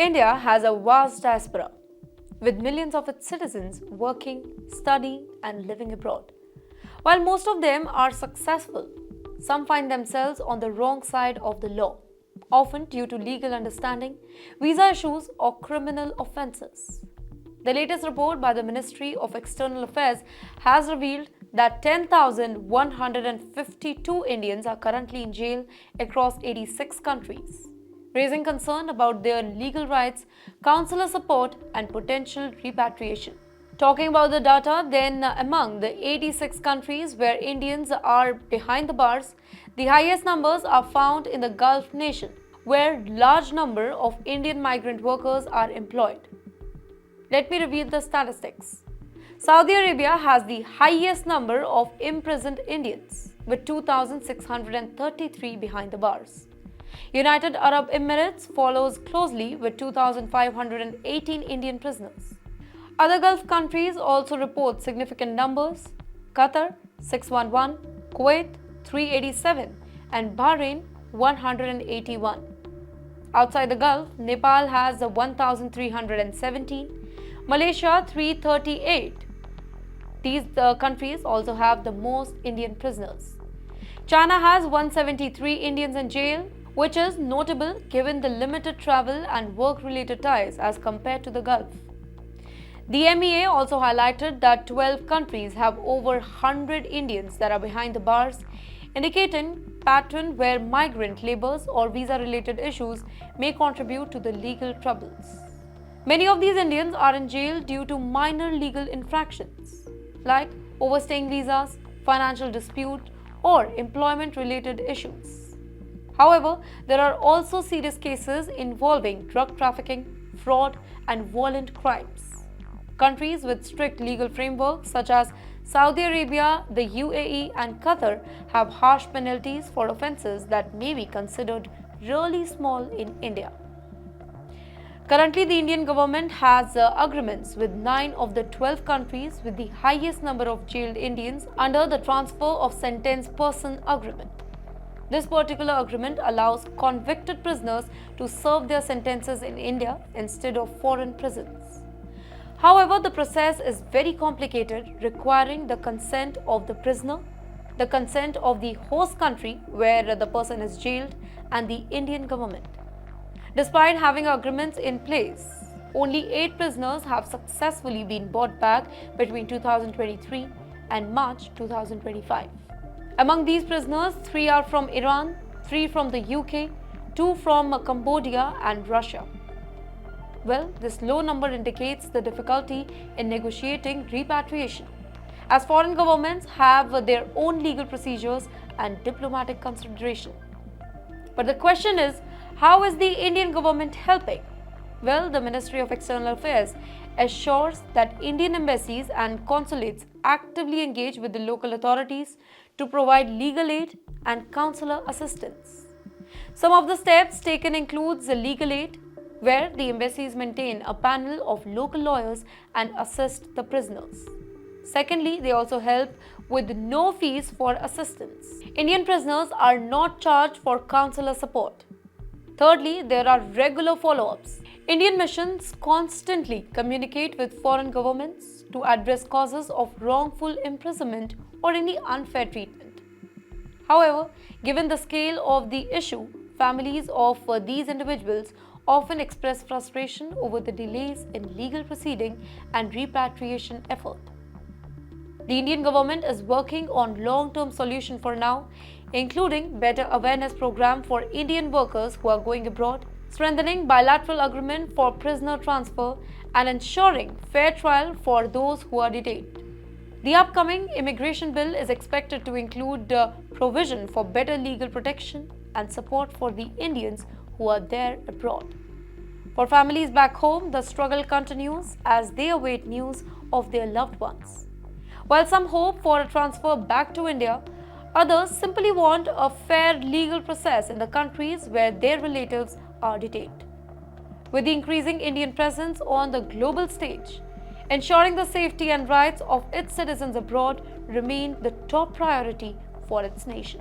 India has a vast diaspora, with millions of its citizens working, studying, and living abroad. While most of them are successful, some find themselves on the wrong side of the law, often due to legal understanding, visa issues, or criminal offences. The latest report by the Ministry of External Affairs has revealed that 10,152 Indians are currently in jail across 86 countries, raising concern about their legal rights, consular support, and potential repatriation. Talking about the data, then among the 86 countries where Indians are behind the bars, the highest numbers are found in the Gulf nation, where large number of Indian migrant workers are employed. Let me reveal the statistics. Saudi Arabia has the highest number of imprisoned Indians, with 2,633 behind the bars. United Arab Emirates follows closely with 2,518 Indian prisoners. Other Gulf countries also report significant numbers: Qatar 611, Kuwait 387, and Bahrain 181. Outside the Gulf, Nepal has 1,317, Malaysia 338. These countries also have the most Indian prisoners. China has 173 Indians in jail, which is notable given the limited travel and work-related ties as compared to the Gulf. The MEA also highlighted that 12 countries have over 100 Indians that are behind the bars, indicating pattern where migrant labors or visa-related issues may contribute to the legal troubles. Many of these Indians are in jail due to minor legal infractions like overstaying visas, financial dispute, or employment-related issues. However, there are also serious cases involving drug trafficking, fraud, and violent crimes. Countries with strict legal frameworks such as Saudi Arabia, the UAE, and Qatar have harsh penalties for offences that may be considered really small in India. Currently, the Indian government has agreements with 9 of the 12 countries with the highest number of jailed Indians under the Transfer of Sentenced Person Agreement. This particular agreement allows convicted prisoners to serve their sentences in India instead of foreign prisons. However, the process is very complicated, requiring the consent of the prisoner, the consent of the host country where the person is jailed, and the Indian government. Despite having agreements in place, only 8 prisoners have successfully been brought back between 2023 and March 2025. Among these prisoners, 3 are from Iran, 3 from the UK, 2 from Cambodia and Russia. Well, this low number indicates the difficulty in negotiating repatriation, as foreign governments have their own legal procedures and diplomatic consideration. But the question is, how is the Indian government helping? Well, the Ministry of External Affairs assures that Indian embassies and consulates actively engage with the local authorities to provide legal aid and consular assistance. Some of the steps taken includes the legal aid, where the embassies maintain a panel of local lawyers and assist the prisoners. Secondly, they also help with no fees for assistance. Indian prisoners are not charged for consular support. Thirdly, there are regular follow-ups. Indian missions constantly communicate with foreign governments to address causes of wrongful imprisonment or any unfair treatment. However, given the scale of the issue, families of these individuals often express frustration over the delays in legal proceeding and repatriation effort. The Indian government is working on long-term solution for now, including better awareness program for Indian workers who are going abroad, strengthening bilateral agreement for prisoner transfer, and ensuring fair trial for those who are detained. The upcoming immigration bill is expected to include provision for better legal protection and support for the Indians who are there abroad. For families back home, the struggle continues as they await news of their loved ones. While some hope for a transfer back to India, others simply want a fair legal process in the countries where their relatives are detained. With the increasing Indian presence on the global stage, ensuring the safety and rights of its citizens abroad remain the top priority for its nation.